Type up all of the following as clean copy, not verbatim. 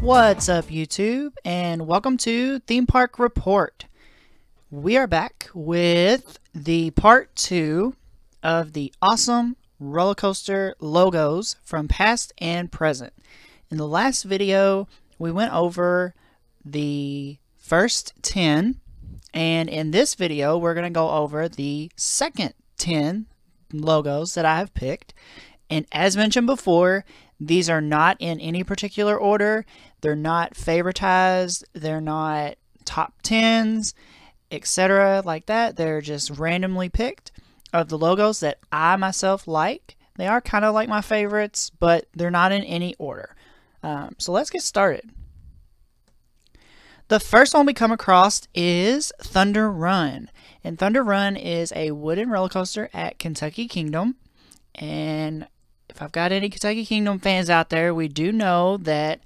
What's up, YouTube, and welcome to Theme Park Report. We are back with the part 2 of the awesome roller coaster logos from past and present. In the last video, we went over the first 10, and in this video, we're going to go over the second 10 logos that I have picked. And as mentioned before, these are not in any particular order. They're not favoritized. They're not top 10s, etc. like that. They're just randomly picked of the logos that I myself like. They are kind of like my favorites, but they're not in any order. So let's get started. The first one we come across is Thunder Run. And Thunder Run is a wooden roller coaster at Kentucky Kingdom. And if I've got any Kentucky Kingdom fans out there, we do know that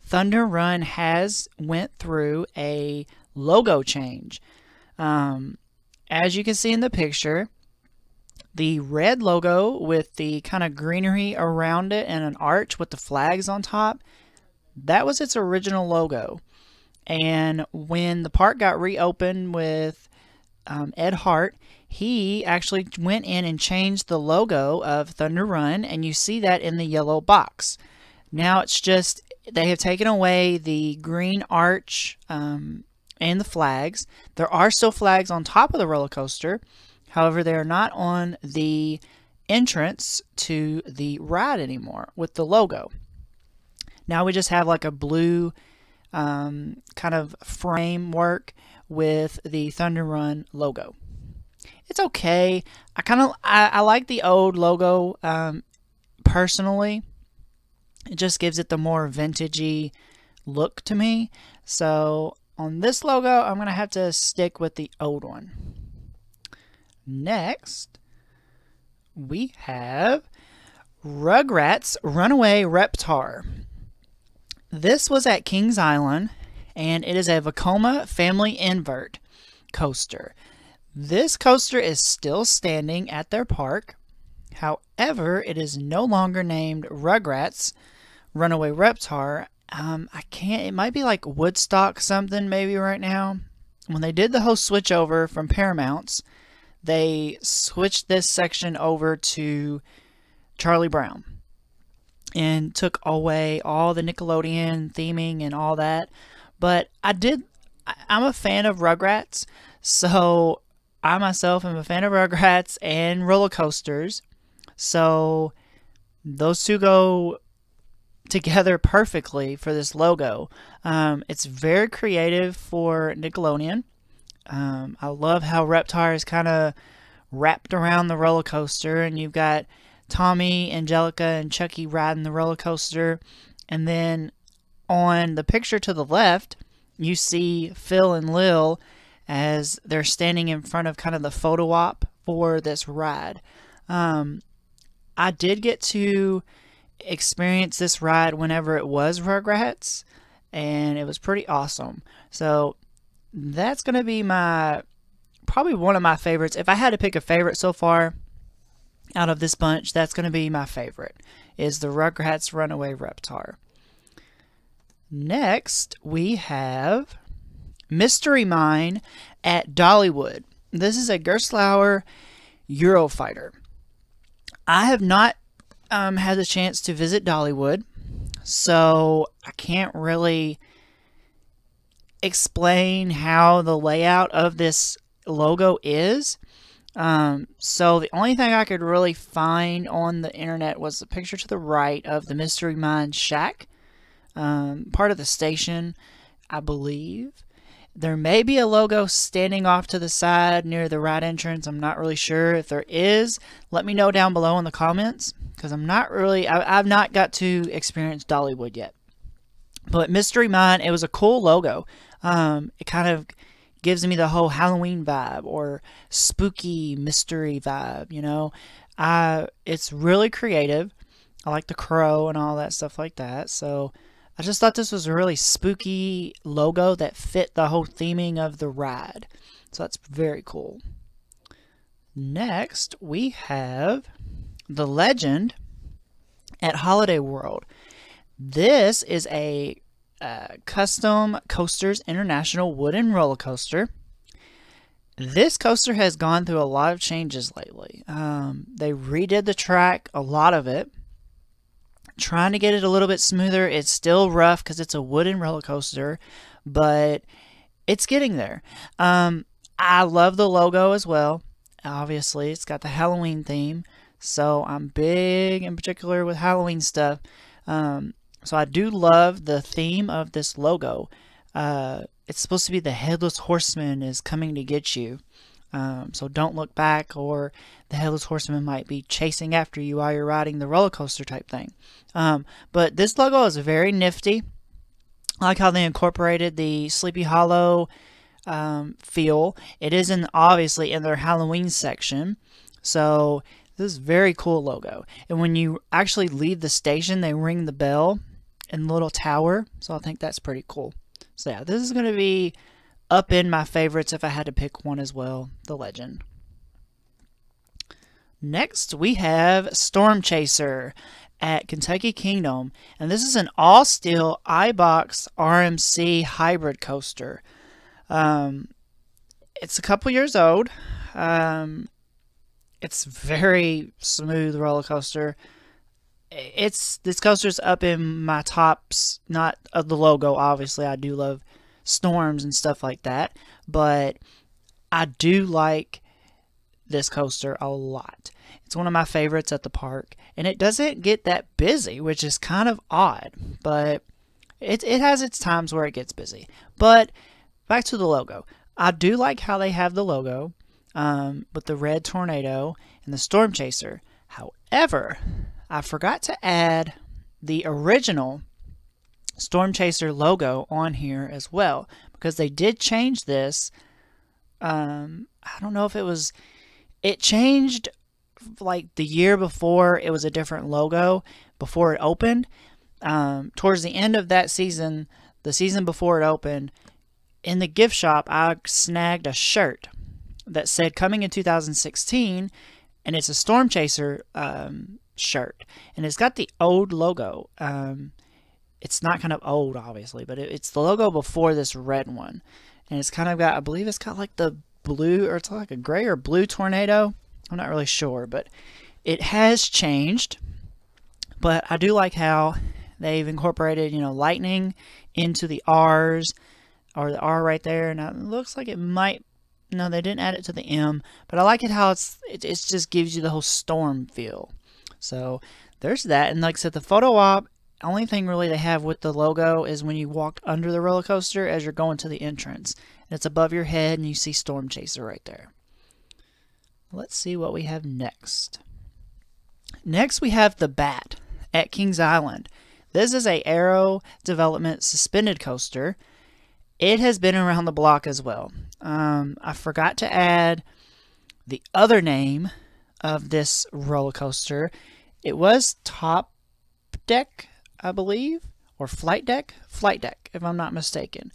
Thunder Run has went through a logo change. As you can see in the picture, the red logo with the kind of greenery around it and an arch with the flags on top, that was its original logo. And when the park got reopened with Ed Hart, he actually went in and changed the logo of Thunder Run, and you see that in the yellow box. Now it's just, they have taken away the green arch and the flags. There are still flags on top of the roller coaster. However, they are not on the entrance to the ride anymore with the logo. Now we just have like a blue kind of framework with the Thunder Run logo. It's okay. I like the old logo personally. It just gives it the more vintagey look to me. So on this logo, I'm going to have to stick with the old one. Next, we have Rugrats Runaway Reptar. This was at Kings Island, and it is a Vekoma family invert coaster. This coaster is still standing at their park. However, it is no longer named Rugrats Runaway Reptar. It might be like Woodstock something maybe right now. When they did the whole switch over from Paramount's, they switched this section over to Charlie Brown and took away all the Nickelodeon theming and all that. But I'm a fan of Rugrats, so I myself am a fan of Rugrats and roller coasters. So those two go together perfectly for this logo. It's very creative for Nickelodeon. I love how Reptar is kind of wrapped around the roller coaster, and you've got Tommy, Angelica, and Chucky riding the roller coaster. And then on the picture to the left, you see Phil and Lil as they're standing in front of kind of the photo op for this ride. I did get to experience this ride whenever it was Rugrats, and it was pretty awesome. So that's going to be probably one of my favorites. If I had to pick a favorite so far out of this bunch, that's going to be my favorite, is the Rugrats Runaway Reptar. Next, we have Mystery Mine at Dollywood. This is a Gerstlauer Eurofighter. I have not had the chance to visit Dollywood, so I can't really explain how the layout of this logo is. So the only thing I could really find on the internet was the picture to the right of the Mystery Mine shack, part of the station, I believe. There may be a logo standing off to the side near the ride entrance. I'm not really sure. If there is, let me know down below in the comments, because I've not got to experience Dollywood yet. But Mystery Mine, it was a cool logo. It kind of gives me the whole Halloween vibe or spooky mystery vibe, you know. It's really creative. I like the crow and all that stuff like that. So I just thought this was a really spooky logo that fit the whole theming of the ride. So that's very cool. Next, we have the Legend at Holiday World. This is a Custom Coasters International Wooden Roller Coaster. This coaster has gone through a lot of changes lately. They redid the track, a lot of it, trying to get it a little bit smoother. It's still rough because it's a wooden roller coaster, but it's getting there. I love the logo as well. Obviously, it's got the Halloween theme, so I'm big in particular with Halloween stuff. So I do love the theme of this logo. It's supposed to be the Headless Horseman is coming to get you. So don't look back, or the Headless Horseman might be chasing after you while you're riding the roller coaster type thing. But this logo is very nifty. I like how they incorporated the Sleepy Hollow feel. It is obviously in their Halloween section. So this is a very cool logo. And when you actually leave the station, they ring the bell in the little tower. So I think that's pretty cool. So yeah, this is going to be up in my favorites if I had to pick one as well, the Legend. Next, we have Storm Chaser at Kentucky Kingdom. And this is an all-steel iBox RMC hybrid coaster. It's a couple years old. It's very smooth roller coaster. This coaster's up in my tops, not of the logo, obviously. I do love storms and stuff like that, but I do like this coaster a lot. It's one of my favorites at the park, and it doesn't get that busy, which is kind of odd, but it has its times where it gets busy. But back to the logo. I do like how they have the logo with the red tornado and the Storm Chaser. However, I forgot to add the original Storm Chaser logo on here as well, because they did change this. I don't know if it changed like the year before. It was a different logo before it opened. Towards the end of that season, the season before it opened, in the gift shop, I snagged a shirt that said coming in 2016, and it's a Storm Chaser shirt, and it's got the old logo. It's not kind of old, obviously, but it's the logo before this red one, and it's kind of got, I believe it's got like the blue, or it's like a gray or blue tornado. I'm not really sure, but it has changed. But I do like how they've incorporated, lightning into the R's, or the R right there. Now it looks like it might. No, they didn't add it to the M, but I like it how it just gives you the whole storm feel. So there's that. And like I said, the photo op, only thing really they have with the logo is when you walk under the roller coaster as you're going to the entrance. And it's above your head and you see Storm Chaser right there. Let's see what we have next. Next we have the Bat at Kings Island. This is a Aero Development suspended coaster. It has been around the block as well. I forgot to add the other name of this roller coaster. It was Top Deck, I believe, or Flight Deck? Flight Deck, if I'm not mistaken.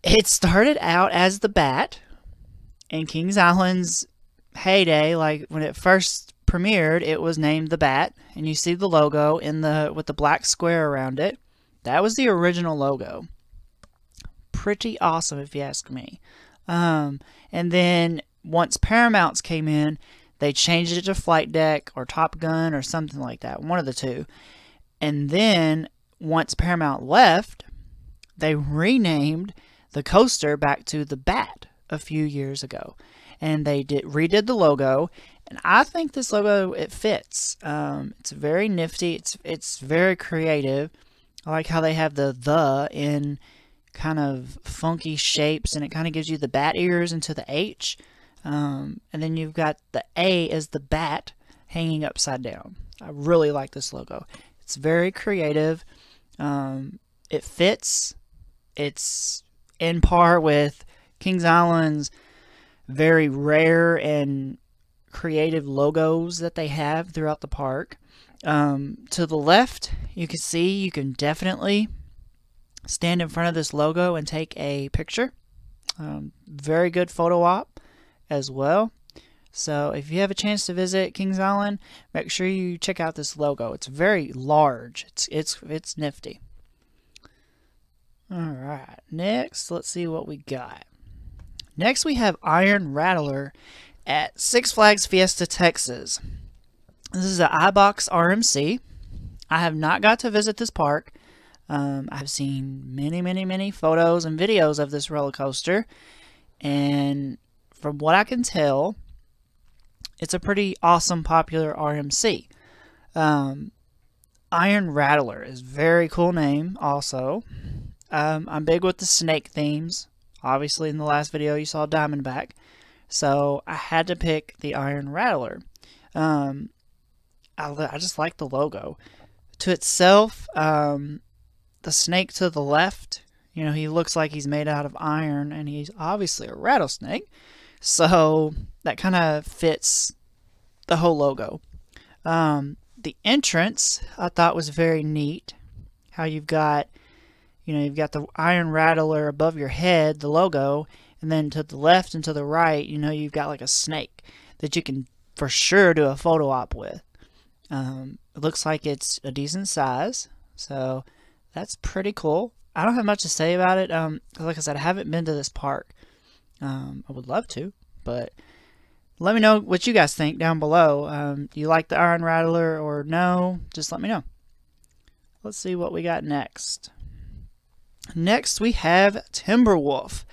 It started out as the Bat in Kings Island's heyday. Like when it first premiered, it was named the Bat, and you see the logo with the black square around it. That was the original logo. Pretty awesome, if you ask me. And then once Paramount's came in, they changed it to Flight Deck or Top Gun or something like that, one of the two. And then once Paramount left, they renamed the coaster back to the Bat a few years ago. And they redid the logo, and I think this logo, it fits. It's very nifty. It's very creative. I like how they have the in kind of funky shapes, and it kind of gives you the bat ears into the H. And then you've got the A as the bat hanging upside down. I really like this logo. It's very creative. It fits. It's in par with Kings Island's very rare and creative logos that they have throughout the park. To the left, you can definitely stand in front of this logo and take a picture. Very good photo op as well. So if you have a chance to visit Kings Island, make sure you check out this logo. It's very large. It's nifty. All right, next, let's see what we got. Next, we have Iron Rattler at Six Flags Fiesta, Texas. This is an iBox RMC. I have not got to visit this park. I've seen many photos and videos of this roller coaster, and from what I can tell, it's a pretty awesome, popular RMC. Iron Rattler is a very cool name also. I'm big with the snake themes. Obviously, in the last video, you saw Diamondback. So, I had to pick the Iron Rattler. I just like the logo. To itself, the snake to the left, you know, he looks like he's made out of iron, and he's obviously a rattlesnake. So, that kind of fits the whole logo. The entrance, I thought was very neat. How you've got the Iron Rattler above your head, the logo, and then to the left and to the right, you've got like a snake that you can for sure do a photo op with. It looks like it's a decent size, so that's pretty cool. I don't have much to say about it. Like I said, I haven't been to this park. I would love to, but let me know what you guys think down below. Do you like the Iron Rattler or no? Just let me know. Let's see what we got next. Next, we have Timberwolf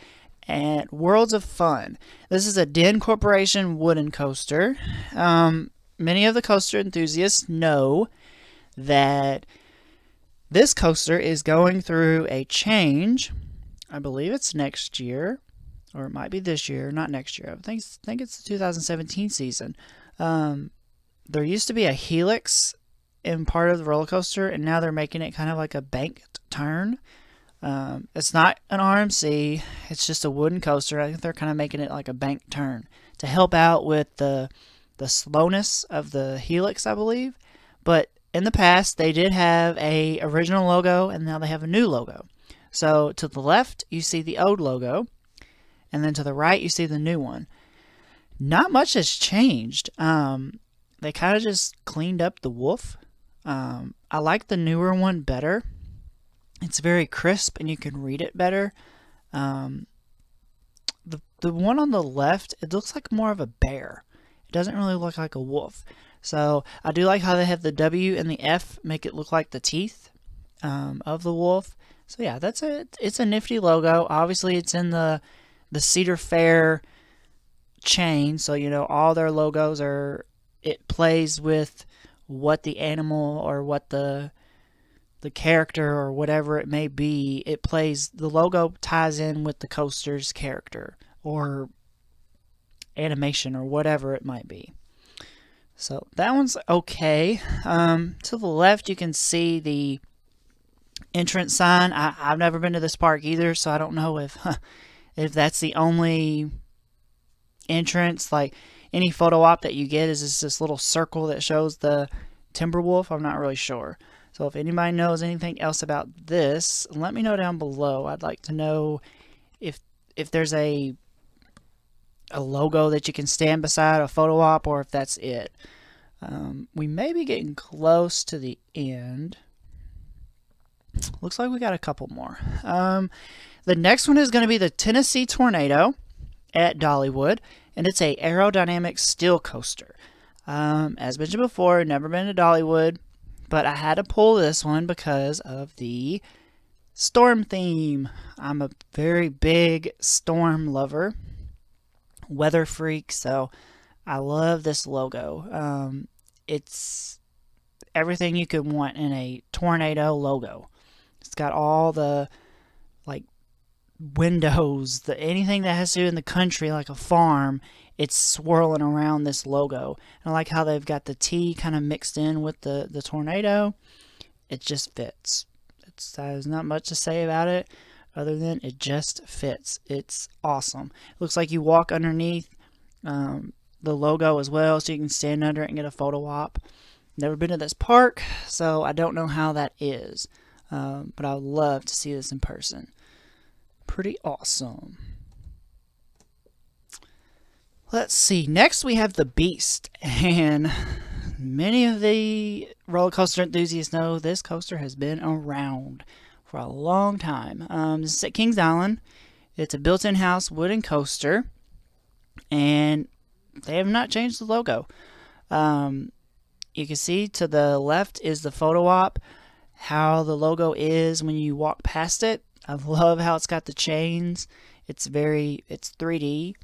at Worlds of Fun. This is a Den Corporation wooden coaster. Many of the coaster enthusiasts know that this coaster is going through a change. I believe it's next year, or it might be this year, not next year. I think it's the 2017 season. There used to be a helix in part of the roller coaster, and now they're making it kind of like a banked turn. It's not an RMC, it's just a wooden coaster. I think they're kind of making it like a bank turn to help out with the slowness of the helix, I believe. But in the past, they did have a original logo, and now they have a new logo. So to the left, you see the old logo, and then to the right, you see the new one. Not much has changed. They kind of just cleaned up the wolf. I like the newer one better. It's very crisp and you can read it better. The one on the left, it looks like more of a bear. It doesn't really look like a wolf. So I do like how they have the W and the F make it look like the teeth of the wolf. So yeah, it's a nifty logo. Obviously it's in the Cedar Fair chain, so all their logos it plays with what the animal or what the character or whatever it may be, the logo ties in with the coaster's character or animation or whatever it might be. So that one's okay. To the left you can see the entrance sign. I've never been to this park either, so I don't know if that's the only entrance. Like any photo op that you get is this little circle that shows the Timberwolf. I'm not really sure. So if anybody knows anything else about this, let me know down below. I'd like to know if there's a logo that you can stand beside a photo op, or if that's it. We may be getting close to the end. Looks like we got a couple more. The next one is going to be the Tennessee Tornado at Dollywood, and it's a aerodynamic steel coaster. As mentioned before, never been to Dollywood, but I had to pull this one because of the storm theme. I'm a very big storm lover, weather freak, so I love this logo. It's everything you could want in a tornado logo. It's got all the windows, anything that has to do in the country, like a farm, it's swirling around this logo. And I like how they've got the T kind of mixed in with the tornado. It just fits. There's not much to say about it other than it just fits. It's awesome. It looks like you walk underneath the logo as well, so you can stand under it and get a photo op. Never been to this park, so I don't know how that is. But I would love to see this in person. Pretty awesome. Let's see. Next, we have the Beast. And many of the roller coaster enthusiasts know this coaster has been around for a long time. This is at Kings Island. It's a built-in house wooden coaster. And they have not changed the logo. You can see to the left is the photo op, how the logo is when you walk past it. I love how it's got the chains. It's 3D.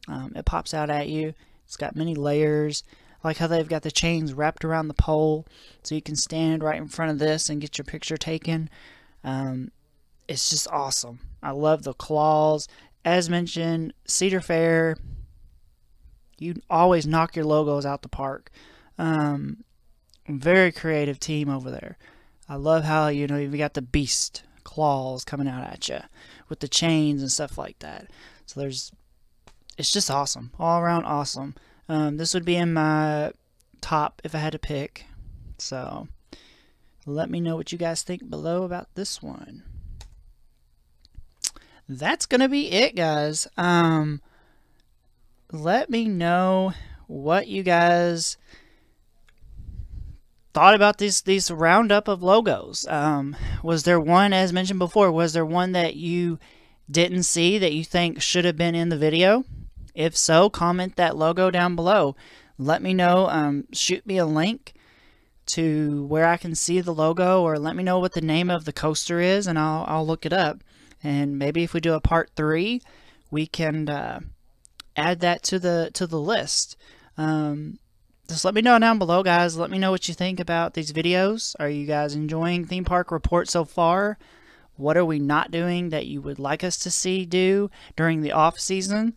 It pops out at you. It's got many layers. I like how they've got the chains wrapped around the pole so you can stand right in front of this and get your picture taken. It's just awesome. I love the claws. As mentioned, Cedar Fair, you always knock your logos out the park. Very creative team over there. I love how, you know, you've got the Beast claws coming out at you with the chains and stuff like that. So it's just awesome. All around awesome. This would be in my top if I had to pick. So let me know what you guys think below about this one. That's going to be it, guys. Let me know what you guys thought about this roundup of logos. Was there one, as mentioned before, was there one that you didn't see that you think should have been in the video? If so, comment that logo down below. Let me know. Shoot me a link to where I can see the logo, or let me know what the name of the coaster is, and I'll look it up. And maybe if we do a part 3, we can add that to the list. Just let me know down below, guys. Let me know what you think about these videos. Are you guys enjoying Theme Park Report so far? What are we not doing that you would like us to do during the off season?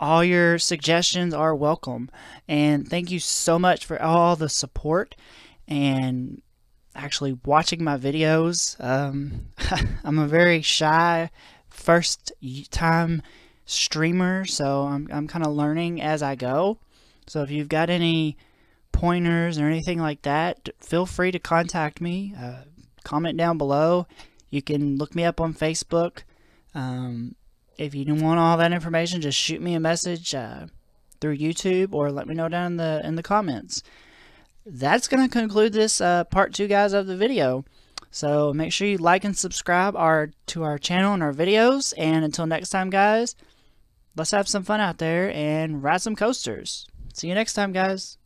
All your suggestions are welcome. And thank you so much for all the support and actually watching my videos. I'm a very shy first time streamer, so I'm kind of learning as I go. So if you've got any pointers or anything like that, feel free to contact me. Comment down below. You can look me up on Facebook. If you don't want all that information, just shoot me a message through YouTube, or let me know down in the comments. That's going to conclude this part 2, guys, of the video. So make sure you like and subscribe to our channel and our videos. And until next time, guys, let's have some fun out there and ride some coasters. See you next time, guys.